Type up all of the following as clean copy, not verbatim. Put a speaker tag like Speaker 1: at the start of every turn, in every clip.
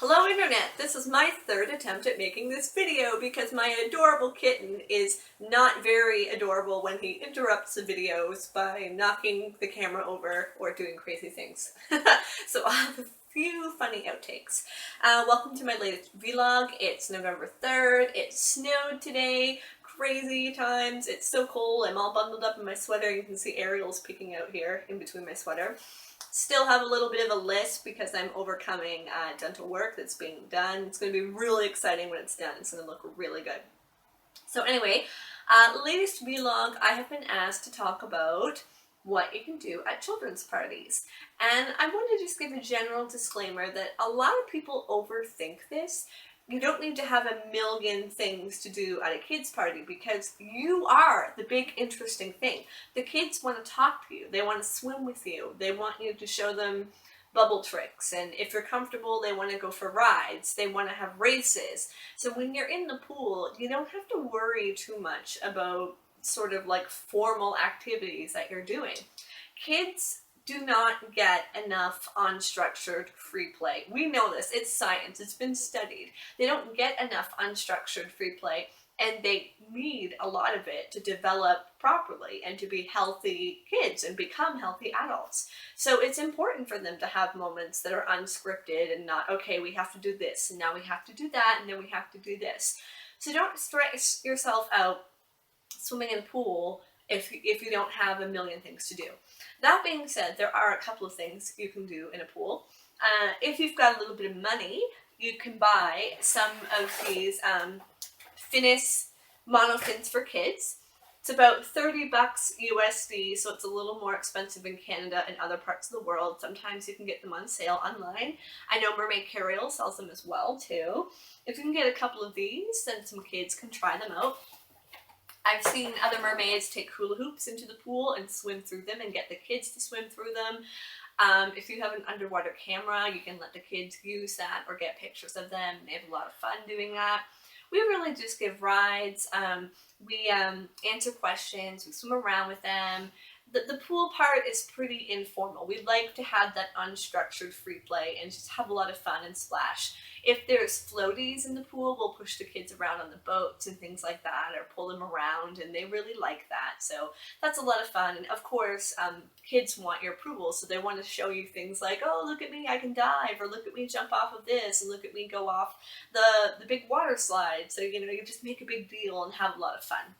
Speaker 1: Hello Internet! This is my third attempt at making this video because my adorable kitten is not very adorable when he interrupts the videos by knocking the camera over or doing crazy things. So I'll have a few funny outtakes. Welcome to my latest vlog. It's November 3rd. It snowed today. Crazy times. It's so cold. I'm all bundled up in my sweater. You can see Ariel's peeking out here in between my sweater. Still have a little bit of a list because I'm overcoming dental work that's being done. It's going to be really exciting when it's done. It's going to look really good. So anyway, latest vlog, I have been asked to talk about what you can do at children's parties. And I want to just give a general disclaimer that a lot of people overthink this. You don't need to have a million things to do at a kid's party because you are the big interesting thing. The kids want to talk to you. They want to swim with you. They want you to show them bubble tricks. And if you're comfortable, they want to go for rides. They want to have races. So when you're in the pool, you don't have to worry too much about sort of like formal activities that you're doing. Kids do not get enough unstructured free play. We know this, it's science, it's been studied. They don't get enough unstructured free play and they need a lot of it to develop properly and to be healthy kids and become healthy adults. So it's important for them to have moments that are unscripted and not, okay, we have to do this and now we have to do that and then we have to do this. So don't stress yourself out swimming in a pool if you don't have a million things to do. That being said, there are a couple of things you can do in a pool. If you've got a little bit of money, you can buy some of these Finis monofins for kids. It's about 30 bucks USD, so it's a little more expensive in Canada and other parts of the world. Sometimes you can get them on sale online. I know Mermaid sells them as well too. If you can get a couple of these, then some kids can try them out. I've seen other mermaids take hula hoops into the pool and swim through them and get the kids to swim through them. If you have an underwater camera, you can let the kids use that or get pictures of them. They have a lot of fun doing that. We really just give rides. We answer questions. We swim around with them. The pool part is pretty informal. We like to have that unstructured free play and just have a lot of fun and splash. If there's floaties in the pool, we'll push the kids around on the boats and things like that, or pull them around, and they really like that. So that's a lot of fun. And of course, kids want your approval, so they want to show you things like, oh, look at me, I can dive, or look at me jump off of this, and look at me go off the big water slide. So, you know, you just make a big deal and have a lot of fun.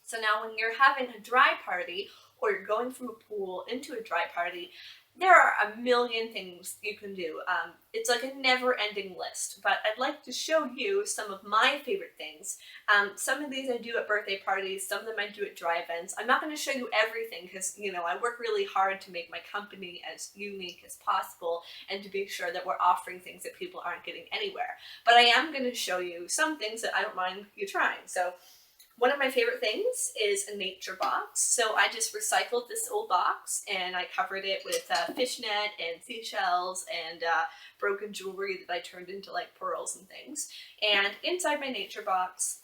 Speaker 1: So now when you're having a dry party, or you're going from a pool into a dry party, there are a million things you can do. It's like a never-ending list, but I'd like to show you some of my favorite things. Some of these I do at birthday parties, some of them I do at dry events. I'm not going to show you everything because, you know, I work really hard to make my company as unique as possible and to be sure that we're offering things that people aren't getting anywhere. But I am going to show you some things that I don't mind you trying. So one of my favorite things is a nature box. So I just recycled this old box and I covered it with fishnet and seashells and broken jewelry that I turned into like pearls and things. And inside my nature box,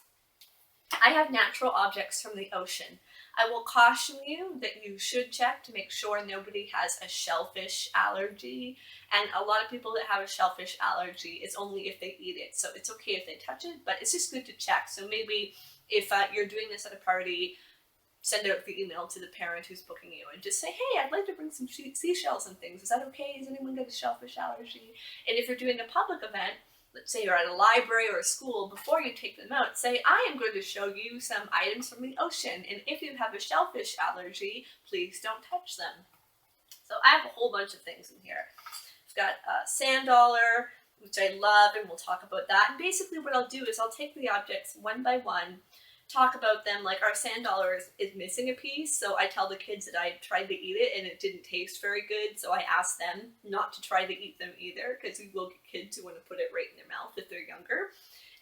Speaker 1: I have natural objects from the ocean. I will caution you that you should check to make sure nobody has a shellfish allergy. And a lot of people that have a shellfish allergy, it's only if they eat it. So it's okay if they touch it, but it's just good to check. So maybe if you're doing this at a party, send out the email to the parent who's booking you and just say, hey, I'd like to bring some seashells and things. Is that okay? Has anyone got a shellfish allergy? And if you're doing a public event, let's say you're at a library or a school, before you take them out, say, I am going to show you some items from the ocean. And if you have a shellfish allergy, please don't touch them. So I have a whole bunch of things in here. I've got a sand dollar, which I love, and we'll talk about that. And basically what I'll do is I'll take the objects one by one, talk about them. Like our sand dollar is missing a piece, so I tell the kids that I tried to eat it and it didn't taste very good, so I ask them not to try to eat them either, because you will get kids who want to put it right in their mouth if they're younger.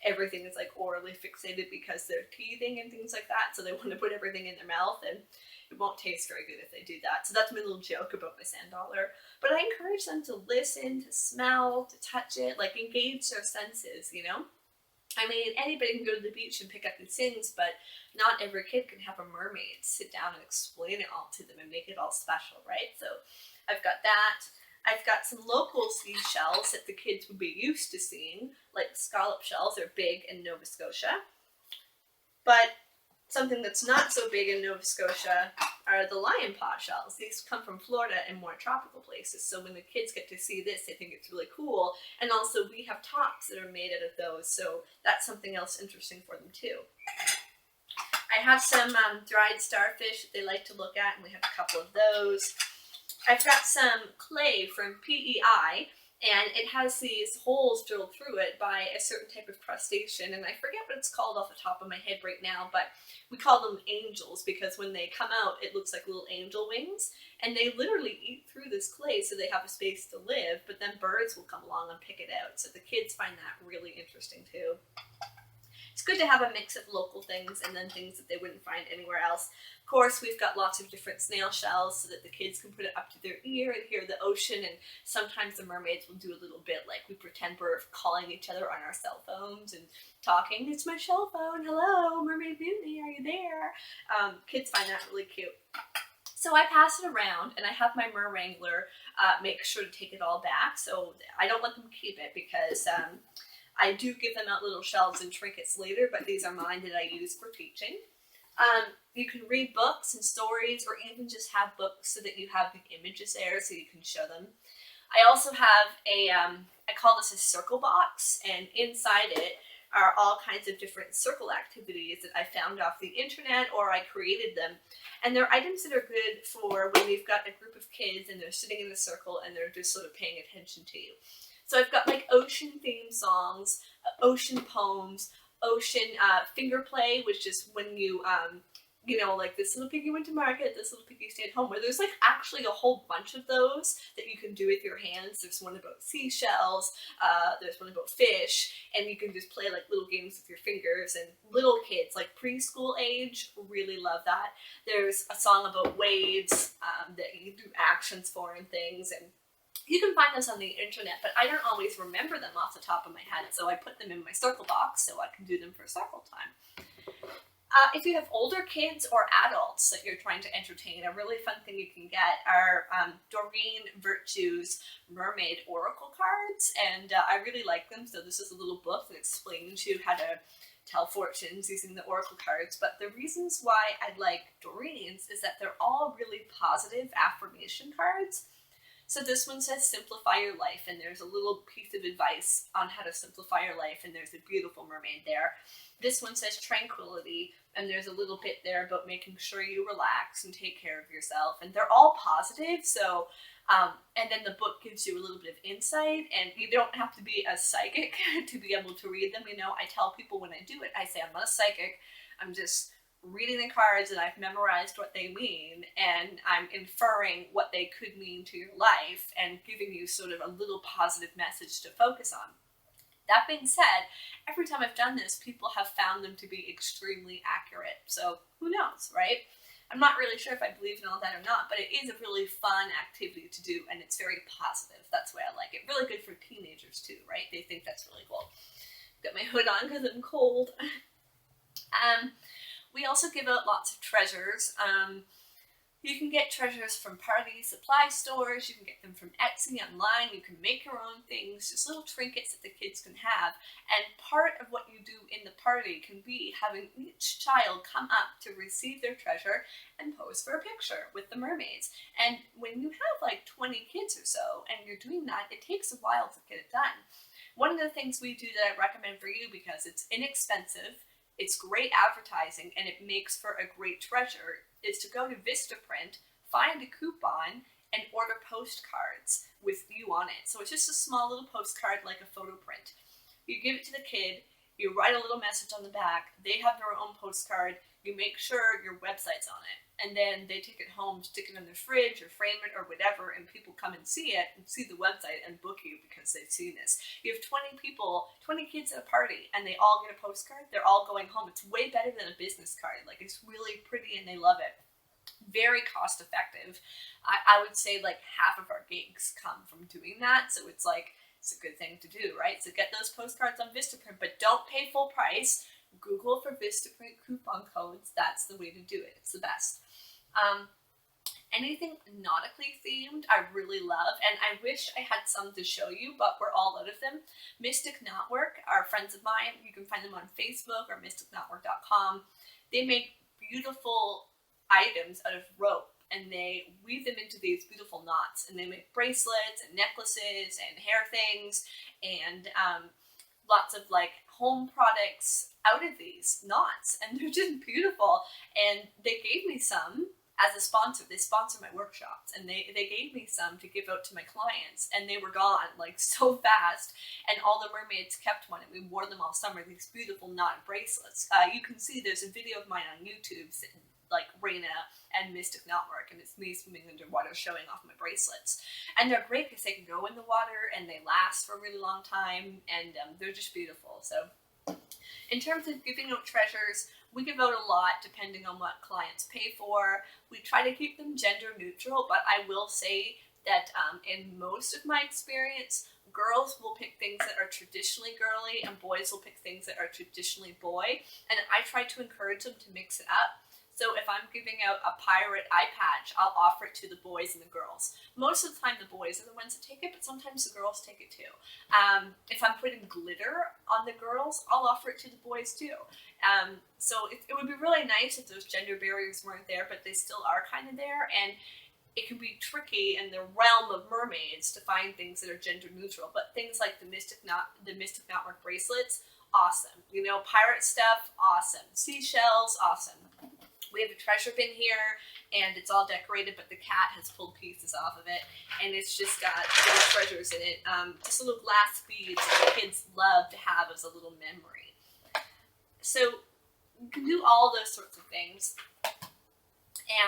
Speaker 1: Everything is like orally fixated because they're teething and things like that, so they want to put everything in their mouth, and it won't taste very good if they do that. So that's my little joke about my sand dollar. But I encourage them to listen, to smell, to touch it, like engage their senses, you know? I mean, anybody can go to the beach and pick up these things, but not every kid can have a mermaid sit down and explain it all to them and make it all special, right? So I've got that. I've got some local seashells that the kids would be used to seeing, like scallop shells. They're big in Nova Scotia. But something that's not so big in Nova Scotia are the lion paw shells. These come from Florida and more tropical places, so when the kids get to see this, they think it's really cool. And also we have tops that are made out of those, so that's something else interesting for them too. I have some dried starfish that they like to look at, and we have a couple of those. I've got some clay from PEI, and it has these holes drilled through it by a certain type of crustacean, and I forget what it's called off the top of my head right now, but we call them angels because when they come out, it looks like little angel wings, and they literally eat through this clay so they have a space to live, but then birds will come along and pick it out, so the kids find that really interesting too. It's good to have a mix of local things and then things that they wouldn't find anywhere else. Of course, we've got lots of different snail shells so that the kids can put it up to their ear and hear the ocean, and sometimes the mermaids will do a little bit like we pretend we're calling each other on our cell phones and talking. It's my shell phone. Hello, Mermaid Beauty, are you there? Kids find that really cute. So I pass it around, and I have my merwrangler make sure to take it all back. So I don't let them keep it because I do give them out little shells and trinkets later, but these are mine that I use for teaching. You can read books and stories, or even just have books so that you have the images there so you can show them. I also have a, I call this a circle box, and inside it are all kinds of different circle activities that I found off the internet or I created them. And they're items that are good for when we've got a group of kids and they're sitting in a circle and they're just sort of paying attention to you. So I've got like ocean theme songs, ocean poems, ocean finger play, which is when you, you know, like this little piggy went to market, this little piggy stayed home, where there's like actually a whole bunch of those that you can do with your hands. There's one about seashells, there's one about fish, and you can just play like little games with your fingers, and little kids, like preschool age, really love that. There's a song about waves that you do actions for and things, and you can find those on the internet, but I don't always remember them off the top of my head, so I put them in my circle box so I can do them for circle time. If you have older kids or adults that you're trying to entertain, a really fun thing you can get are Doreen Virtue's Mermaid Oracle cards, and I really like them. So this is a little book that explains you how to tell fortunes using the oracle cards, but the reasons why I like Doreen's is that they're all really positive affirmation cards. So this one says simplify your life, and there's a little piece of advice on how to simplify your life, and there's a beautiful mermaid there. This one says tranquility, and there's a little bit there about making sure you relax and take care of yourself, and they're all positive. So and then the book gives you a little bit of insight, and you don't have to be a psychic to be able to read them. You know, I tell people when I do it, I say I'm not a psychic, I'm just reading the cards and I've memorized what they mean, and I'm inferring what they could mean to your life and giving you sort of a little positive message to focus on. That being said, every time I've done this, people have found them to be extremely accurate. So who knows, right? I'm not really sure if I believe in all that or not, but it is a really fun activity to do, and it's very positive. That's why I like it. Really good for teenagers too, right? They think that's really cool. Got my hood on because I'm cold. We also give out lots of treasures. You can get treasures from party supply stores, you can get them from Etsy online, you can make your own things, just little trinkets that the kids can have. And part of what you do in the party can be having each child come up to receive their treasure and pose for a picture with the mermaids. And when you have like 20 kids or so and you're doing that, it takes a while to get it done. One of the things we do that I recommend for you, because it's inexpensive, it's great advertising, and it makes for a great treasure, is to go to Vistaprint, find a coupon, and order postcards with you on it. So it's just a small little postcard like a photo print. You give it to the kid, you write a little message on the back, they have their own postcard, you make sure your website's on it, and then they take it home, stick it in their fridge or frame it or whatever, and people come and see it and see the website and book you because they've seen this. You have 20 people, 20 kids at a party, and they all get a postcard, they're all going home. It's way better than a business card. Like, it's really pretty and they love it. Very cost effective. I would say like half of our gigs come from doing that, so it's like, it's a good thing to do, right? So get those postcards on Vistaprint, but don't pay full price. Google for Vistaprint coupon codes. That's the way to do it. It's the best. Anything nautically themed, I really love, and I wish I had some to show you, but we're all out of them. Mystic Knotwork are friends of mine. You can find them on Facebook or mysticknotwork.com. They make beautiful items out of rope, and they weave them into these beautiful knots, and they make bracelets and necklaces and hair things and lots of like home products out of these knots, and they're just beautiful. And they gave me some as a sponsor. They sponsor my workshops, and they gave me some to give out to my clients, and they were gone like so fast, and all the mermaids kept one, and we wore them all summer, these beautiful knot bracelets. You can see there's a video of mine on YouTube, like Raina and Mystic Knotwork, and it's me swimming underwater showing off my bracelets. And they're great because they can go in the water and they last for a really long time, and they're just beautiful. So in terms of giving out treasures, we give out a lot depending on what clients pay for. We try to keep them gender neutral, but I will say that in most of my experience, girls will pick things that are traditionally girly and boys will pick things that are traditionally boy, and I try to encourage them to mix it up. So if I'm giving out a pirate eye patch, I'll offer it to the boys and the girls. Most of the time the boys are the ones that take it, but sometimes the girls take it too. If I'm putting glitter on the girls, I'll offer it to the boys too. So it would be really nice if those gender barriers weren't there, but they still are kind of there, and it can be tricky in the realm of mermaids to find things that are gender neutral, but things like the Mystic Knotwork bracelets, awesome. You know, pirate stuff, awesome. Seashells, awesome. We have a treasure bin here, and it's all decorated, but the cat has pulled pieces off of it, and it's just got little treasures in it. Just little glass beads that the kids love to have as a little memory. So you can do all those sorts of things,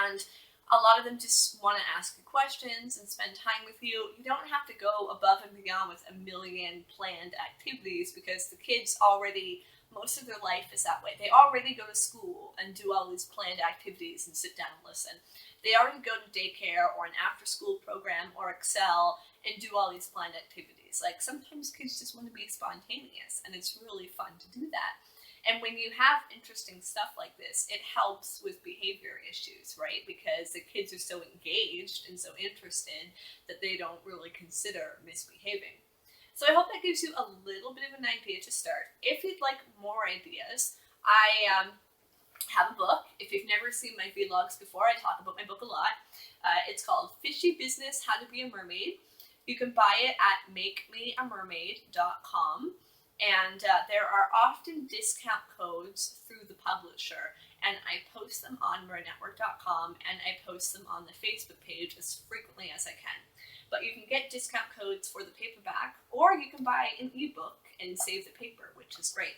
Speaker 1: and a lot of them just want to ask you questions and spend time with you. You don't have to go above and beyond with a million planned activities, because the kids already, most of their life is that way. They already go to school and do all these planned activities and sit down and listen. They already go to daycare or an after-school program or Excel and do all these planned activities. Like, sometimes kids just want to be spontaneous, and it's really fun to do that. And when you have interesting stuff like this, it helps with behavior issues, right? Because the kids are so engaged and so interested that they don't really consider misbehaving. So I hope that gives you a little bit of an idea to start. If you'd like more ideas, I have a book. If you've never seen my vlogs before, I talk about my book a lot. It's called Fishy Business: How to Be a Mermaid. You can buy it at makemeamermaid.com, and there are often discount codes through the publisher, and I post them on merwrangler.com, and I post them on the Facebook page as frequently as I can. But you can get discount codes for the paperback, or you can buy an ebook and save the paper, which is great.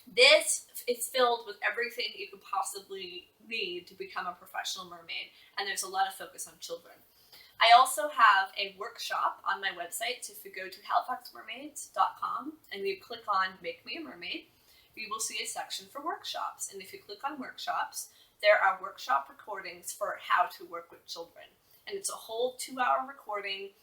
Speaker 1: This is filled with everything you could possibly need to become a professional mermaid, and there's a lot of focus on children. I also have a workshop on my website, so if you go to halifaxmermaids.com and you click on Make Me a Mermaid, you will see a section for workshops, and if you click on workshops, there are workshop recordings for how to work with children. And it's a whole 2-hour recording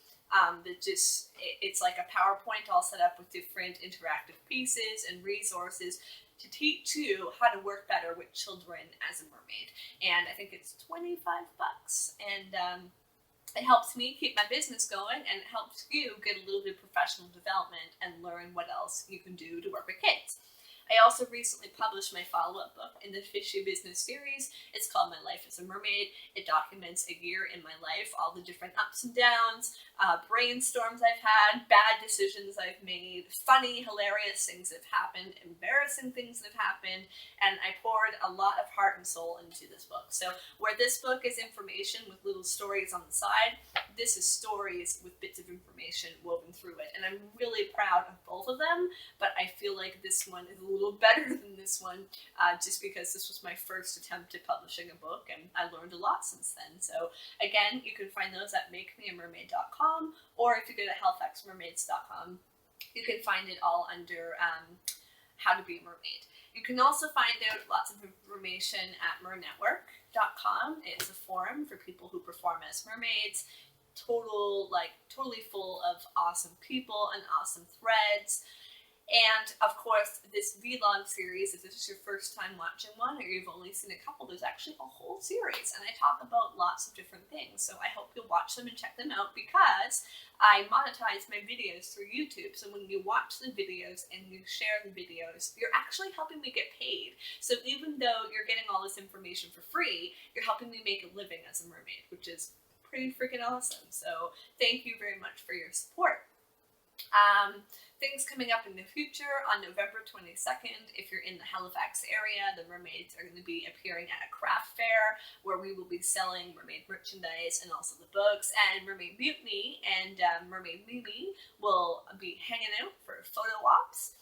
Speaker 1: it's like a PowerPoint all set up with different interactive pieces and resources to teach you how to work better with children as a mermaid. And I think it's $25, and it helps me keep my business going, and it helps you get a little bit of professional development and learn what else you can do to work with kids. I also recently published my follow-up book in the Fishy Business series. It's called My Life as a Mermaid. It documents a year in my life, all the different ups and downs, brainstorms I've had, bad decisions I've made, funny, hilarious things that have happened, embarrassing things that have happened, and I poured a lot of heart and soul into this book. So where this book is information with little stories on the side, this is stories with bits of information woven through it. And I'm really proud of both of them, but I feel like this one is a little better than this one, just because this was my first attempt at publishing a book, and I learned a lot since then. So again, you can find those at makemeamermaid.com, or if you go to halifaxmermaids.com, you can find it all under How to Be a Mermaid. You can also find out lots of information at merwrangler.com. It's a forum for people who perform as mermaids. Totally full of awesome people and awesome threads. And of course, this vlog series, if this is your first time watching one or you've only seen a couple, there's actually a whole series and I talk about lots of different things. So I hope you'll watch them and check them out because I monetize my videos through YouTube. So when you watch the videos and you share the videos, you're actually helping me get paid. So even though you're getting all this information for free, you're helping me make a living as a mermaid, which is pretty freaking awesome. So thank you very much for your support. Things coming up in the future on November 22nd, if you're in the Halifax area, the mermaids are going to be appearing at a craft fair where we will be selling mermaid merchandise and also the books, and Mermaid Mutiny and Mermaid Mimi will be hanging out for photo ops.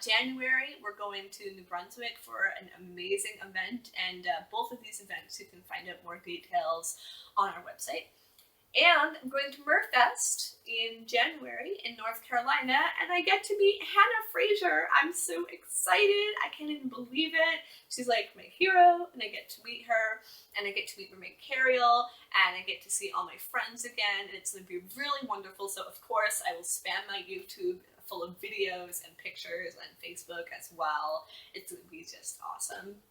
Speaker 1: January, we're going to New Brunswick for an amazing event, and both of these events you can find out more details on our website. And I'm going to Merfest in January in North Carolina, and I get to meet Hannah Fraser. I'm so excited. I can't even believe it. She's like my hero, and I get to meet her, and I get to meet Mermaid Carriel, and I get to see all my friends again, and it's going to be really wonderful. So of course, I will spam my YouTube full of videos and pictures and Facebook as well. It's going to be just awesome.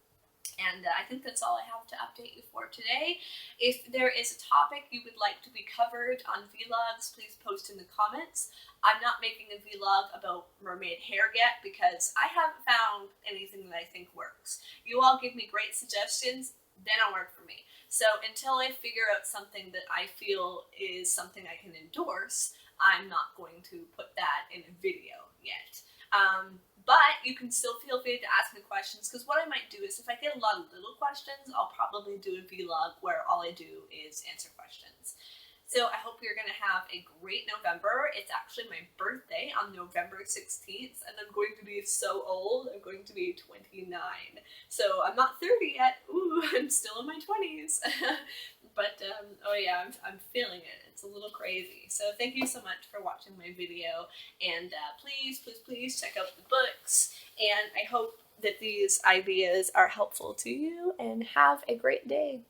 Speaker 1: And I think that's all I have to update you for today. If there is a topic you would like to be covered on vlogs, please post in the comments. I'm not making a vlog about mermaid hair yet because I haven't found anything that I think works. You all give me great suggestions, they don't work for me. So until I figure out something that I feel is something I can endorse, I'm not going to put that in a video yet. But you can still feel free to ask me questions, because what I might do is if I get a lot of little questions, I'll probably do a vlog where all I do is answer questions. So I hope you're going to have a great November. It's actually my birthday on November 16th, and I'm going to be so old. I'm going to be 29. So I'm not 30 yet. Ooh, I'm still in my 20s. But, oh yeah, I'm feeling it. It's a little crazy. So thank you so much for watching my video. And please, please, please check out the books. And I hope that these ideas are helpful to you. And have a great day.